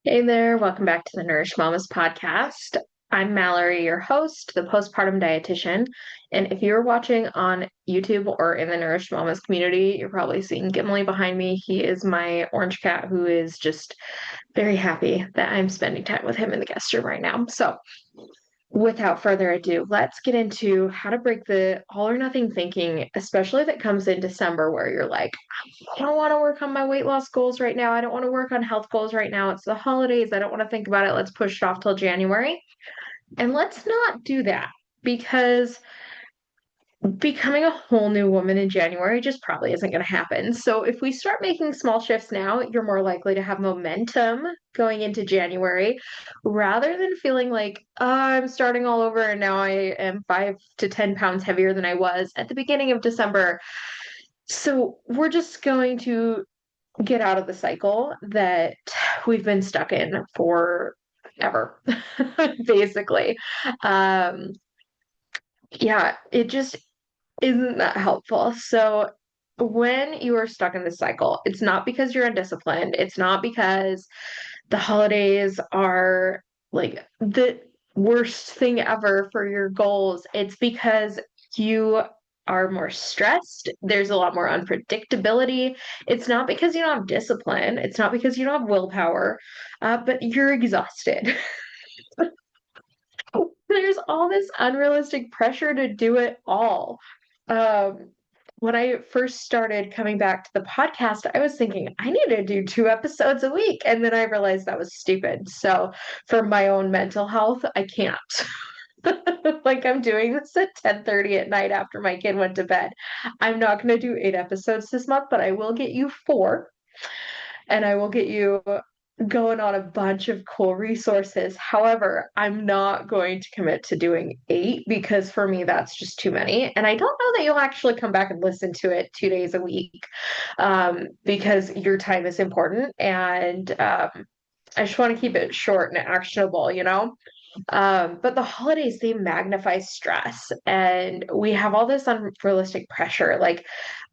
Hey there, welcome back to the Nourish Mamas podcast. I'm Mallory, your host, the postpartum dietitian. And if you're watching on YouTube or in the Nourish Mamas community, you're probably seeing Gimli behind me. He is my orange cat who is just very happy that I'm spending time with him in the guest room right now. So, without further ado, let's get into how to break the all or nothing thinking, especially if it comes in December where you're like, I don't want to work on my weight loss goals right now. I don't want to work on health goals right now. It's the holidays. I don't want to think about it. Let's push it off till January. And let's not do that because becoming a whole new woman in January just probably isn't going to happen. So if we start making small shifts now, you're more likely to have momentum going into January rather than feeling like, oh, I'm starting all over and now I am 5 to 10 pounds heavier than I was at the beginning of December. So we're just going to get out of the cycle that we've been stuck in for ever, basically. Um, yeah, it just isn't that helpful. So when you are stuck in this cycle, it's not because you're undisciplined. It's not because the holidays are like the worst thing ever for your goals. It's because you are more stressed. There's a lot more unpredictability. It's not because you don't have discipline. It's not because you don't have willpower, but you're exhausted. There's all this unrealistic pressure to do it all. Um, when I first started coming back to the podcast, I was thinking I need to do 2 episodes a week. And then I realized that was stupid. So for my own mental health, I can't. Like I'm doing this at 10:30 at night after my kid went to bed. I'm not going to do 8 episodes this month, but I will get you four and I will get you going on a bunch of cool resources. However, I'm not going to commit to doing eight because for me, that's just too many. And I don't know that you'll actually come back and listen to it 2 days a week because your time is important. And I just want to keep it short and actionable. But the holidays, they magnify stress, and we have all this unrealistic pressure. Like,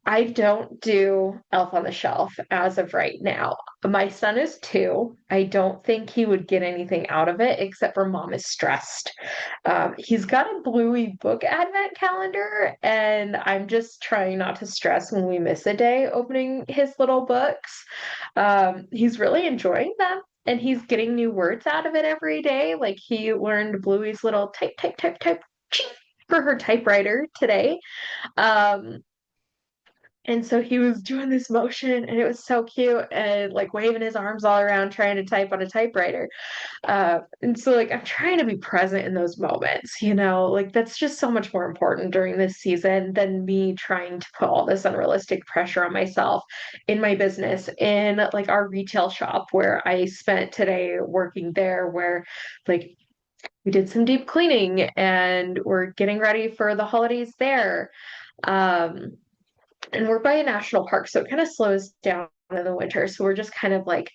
I don't do Elf on the Shelf as of right now. My son is 2. I don't think he would get anything out of it except for mom is stressed. He's got a Bluey book advent calendar, and I'm just trying not to stress when we miss a day opening his little books. He's really enjoying them and he's getting new words out of it every day. Like he learned Bluey's little type, type, type, type for her typewriter today. Um, and so he was doing this motion and it was so cute and like waving his arms all around trying to type on a typewriter. And so like I'm trying to be present in those moments, like that's just so much more important during this season than me trying to put all this unrealistic pressure on myself in my business, in like our retail shop where I spent today working there, where like we did some deep cleaning and we're getting ready for the holidays there. Um, and we're by a national park, so it kind of slows down in the winter. So we're just kind of like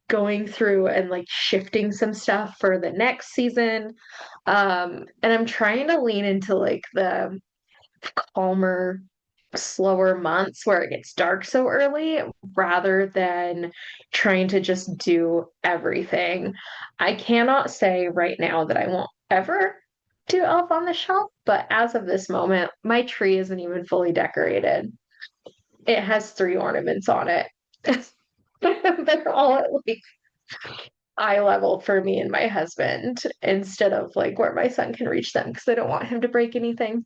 going through and like shifting some stuff for the next season. And I'm trying to lean into like the calmer, slower months where it gets dark so early rather than trying to just do everything. I cannot say right now that I won't ever do Elf on the Shelf, but as of this moment, my tree isn't even fully decorated. It has 3 ornaments on it. They're all at like eye level for me and my husband instead of like where my son can reach them because I don't want him to break anything.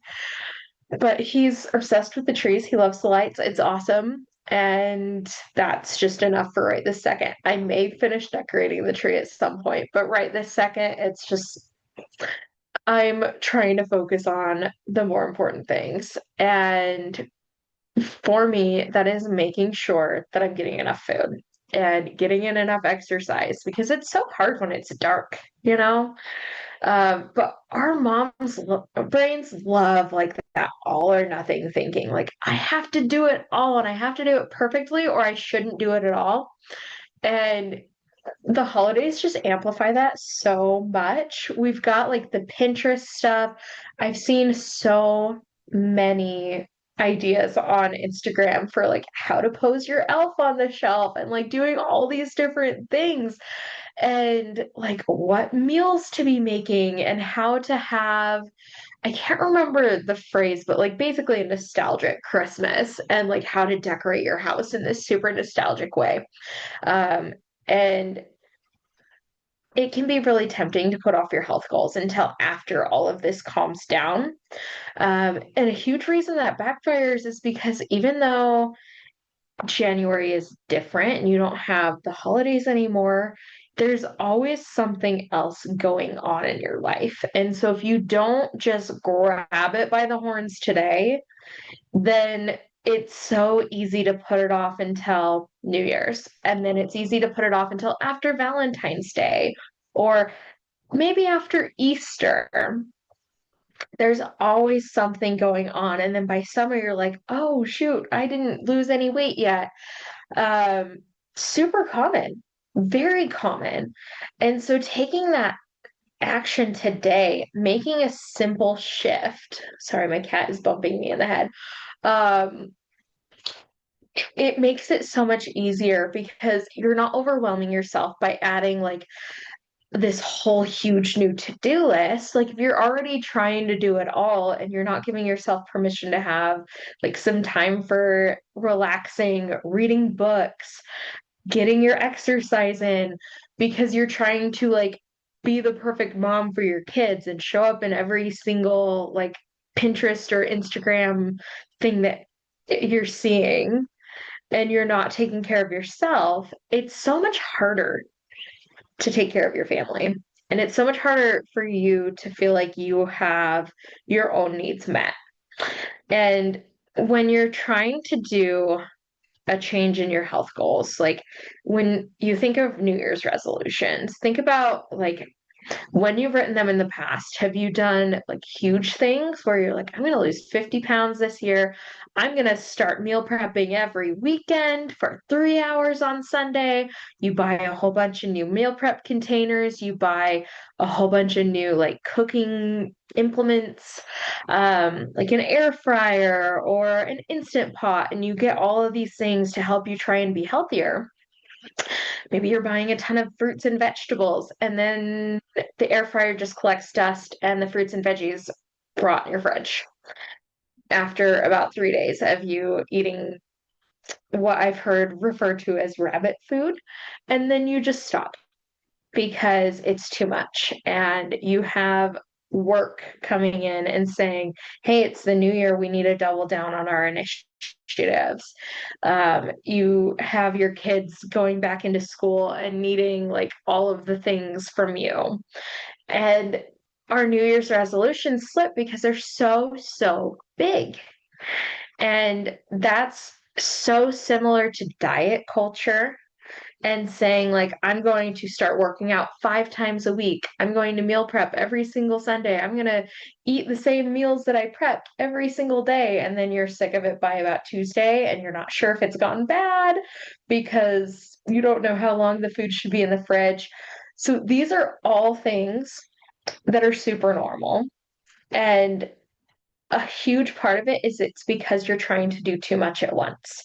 But he's obsessed with the trees. He loves the lights. It's awesome. And that's just enough for right this second. I may finish decorating the tree at some point, but right this second, it's just I'm trying to focus on the more important things. And for me, that is making sure that I'm getting enough food and getting in enough exercise because it's so hard when it's dark. But our brains love like that all or nothing thinking. Like, I have to do it all and I have to do it perfectly or I shouldn't do it at all. And the holidays just amplify that so much. We've got like the Pinterest stuff. I've seen so many ideas on Instagram for like how to pose your elf on the shelf and like doing all these different things. and like what meals to be making and how to have, I can't remember the phrase, but like basically a nostalgic Christmas and like how to decorate your house in this super nostalgic way. Um, and it can be really tempting to put off your health goals until after all of this calms down. And a huge reason that backfires is because even though January is different and you don't have the holidays anymore, there's always something else going on in your life. And so if you don't just grab it by the horns today, then it's so easy to put it off until New Year's. And then it's easy to put it off until after Valentine's Day or maybe after Easter. There's always something going on. And then by summer, you're like, oh, shoot, I didn't lose any weight yet. Um, Super common, very common. And so taking that action today, making a simple shift. Sorry, my cat is bumping me in the head. Um, it makes it so much easier because you're not overwhelming yourself by adding like this whole huge new to-do list. Like if you're already trying to do it all and you're not giving yourself permission to have like some time for relaxing, reading books, getting your exercise in because you're trying to like be the perfect mom for your kids and show up in every single like Pinterest or Instagram thing that you're seeing and you're not taking care of yourself, it's so much harder to take care of your family. And it's so much harder for you to feel like you have your own needs met. And when you're trying to do a change in your health goals, like when you think of New Year's resolutions, think about like when you've written them in the past, have you done like huge things where you're like, I'm going to lose 50 pounds this year. I'm going to start meal prepping every weekend for 3 hours on Sunday. You buy a whole bunch of new meal prep containers. You buy a whole bunch of new like cooking implements, like an air fryer or an instant pot. And you get all of these things to help you try and be healthier. Maybe you're buying a ton of fruits and vegetables, and then the air fryer just collects dust and the fruits and veggies rot in your fridge after about 3 days of you eating what I've heard referred to as rabbit food. And then you just stop because it's too much. And you have work coming in and saying, hey, it's the new year. We need to double down on our initiatives. You have your kids going back into school and needing like all of the things from you. And our New Year's resolutions slip because they're so, so big. And that's so similar to diet culture and saying like I'm going to start working out 5 times a week. I'm going to meal prep every single Sunday. I'm going to eat the same meals that I prep every single day, and then you're sick of it by about Tuesday and you're not sure if it's gone bad because you don't know how long the food should be in the fridge. So these are all things that are super normal, and a huge part of it is it's because you're trying to do too much at once.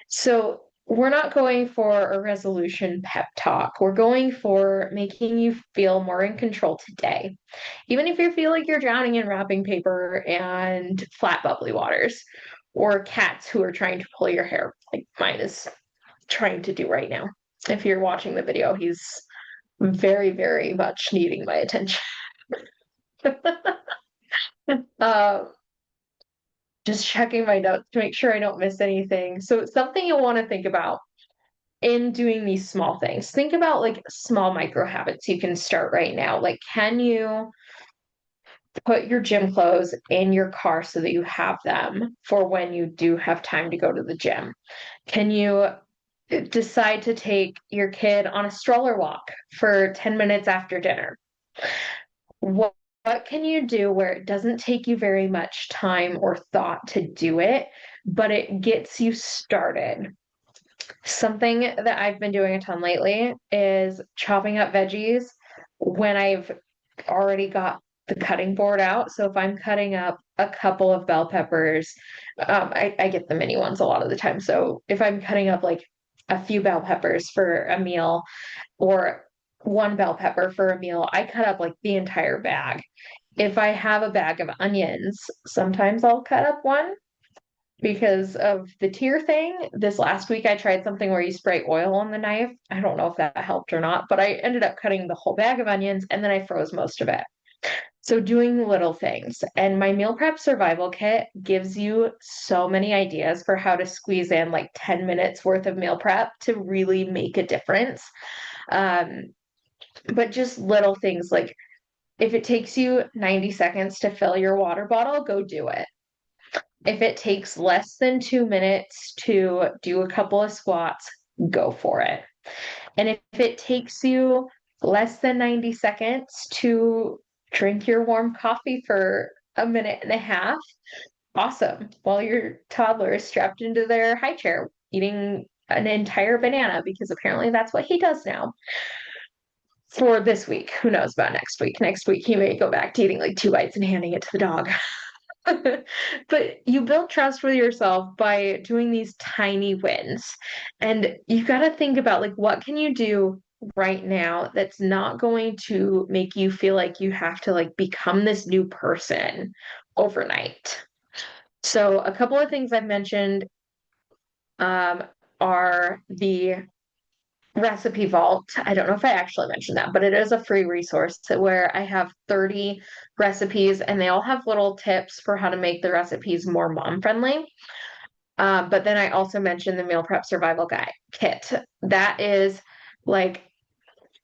So we're not going for a resolution pep talk. We're going for making you feel more in control today. Even if you feel like you're drowning in wrapping paper and flat bubbly waters, or cats who are trying to pull your hair, like mine is trying to do right now. If you're watching the video, he's very, very much needing my attention. uh, just checking my notes to make sure I don't miss anything. So it's something you'll want to think about in doing these small things. Think about like small micro habits you can start right now. Like, can you put your gym clothes in your car so that you have them for when you do have time to go to the gym? Can you decide to take your kid on a stroller walk for 10 minutes after dinner? What can you do where it doesn't take you very much time or thought to do it, but it gets you started? Something that I've been doing a ton lately is chopping up veggies when I've already got the cutting board out. So if I'm cutting up a couple of bell peppers, I get the mini ones a lot of the time. So if I'm cutting up like a few bell peppers for a meal or one bell pepper for a meal, I cut up like the entire bag. If I have a bag of onions, sometimes I'll cut up one because of the tear thing. This last week, I tried something where you spray oil on the knife. I don't know if that helped or not, but I ended up cutting the whole bag of onions and then I froze most of it. So, doing little things. And my meal prep survival kit gives you so many ideas for how to squeeze in like 10 minutes worth of meal prep to really make a difference. Um, but just little things like if it takes you 90 seconds to fill your water bottle, go do it. If it takes less than 2 minutes to do a couple of squats, go for it. And if it takes you less than 90 seconds to drink your warm coffee for a minute and a half, awesome. While your toddler is strapped into their high chair eating an entire banana, because apparently that's what he does now for this week. Who knows about next week? Next week, he may go back to eating like 2 bites and handing it to the dog. But you build trust with yourself by doing these tiny wins. And you've got to think about like what can you do right now that's not going to make you feel like you have to like become this new person overnight. So a couple of things I've mentioned um, are the Recipe Vault. I don't know if I actually mentioned that, but it is a free resource where I have 30 recipes and they all have little tips for how to make the recipes more mom friendly. But then I also mentioned the Meal Prep Survival Guide kit. That is like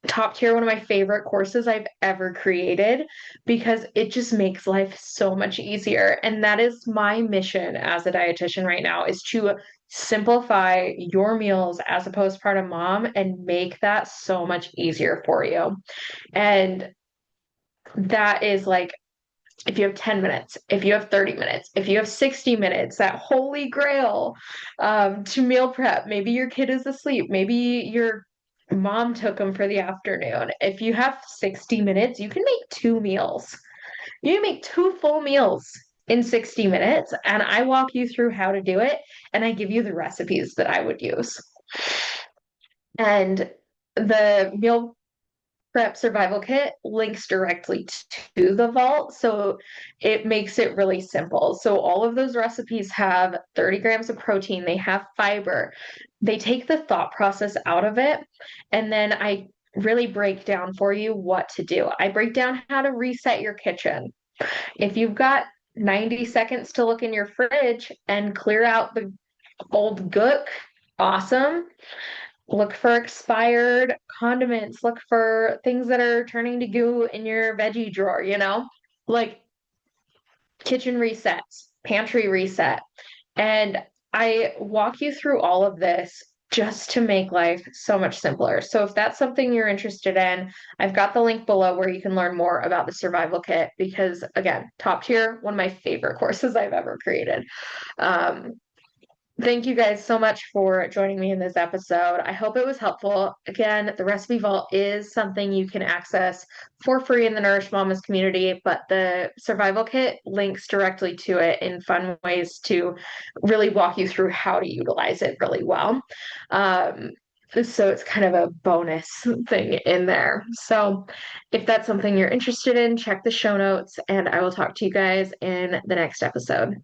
top tier, one of my favorite courses I've ever created because it just makes life so much easier. And that is my mission as a dietitian right now is to simplify your meals as a postpartum mom and make that so much easier for you. And that is like if you have 10 minutes, if you have 30 minutes, if you have 60 minutes, that holy grail to meal prep. Maybe your kid is asleep. Maybe your mom took them for the afternoon. If you have 60 minutes, you can make two meals. You can make two full meals in 60 minutes. And I walk you through how to do it. And I give you the recipes that I would use. And the meal prep survival kit links directly to the vault. So it makes it really simple. So all of those recipes have 30 grams of protein, they have fiber, they take the thought process out of it. And then I really break down for you what to do. I break down how to reset your kitchen. If you've got 90 seconds to look in your fridge and clear out the old gook, awesome. Look for expired condiments. Look for things that are turning to goo in your veggie drawer, like kitchen resets, pantry reset. And I walk you through all of this just to make life so much simpler. So if that's something you're interested in, I've got the link below where you can learn more about the survival kit because again, top tier, one of my favorite courses I've ever created. Um, Thank you guys so much for joining me in this episode. I hope it was helpful. Again, the Recipe Vault is something you can access for free in the Nourish Mamas community, but the survival kit links directly to it in fun ways to really walk you through how to utilize it really well. Um, so it's kind of a bonus thing in there. So if that's something you're interested in, check the show notes, and I will talk to you guys in the next episode.